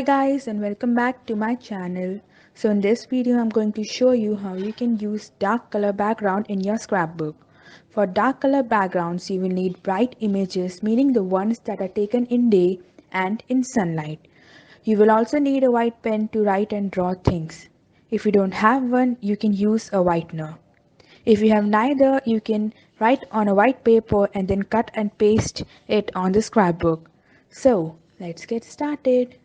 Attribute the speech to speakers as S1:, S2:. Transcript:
S1: guys, and welcome back to my channel. So in this video I'm going to show you how you can use dark color background in your scrapbook. For dark color backgrounds you will need bright images, meaning the ones that are taken in day and in sunlight. You will also need a white pen to write and draw things. If you don't have one, you can use a whitener. If you have neither, you can write on a white paper and then cut and paste it on the scrapbook. So let's get started.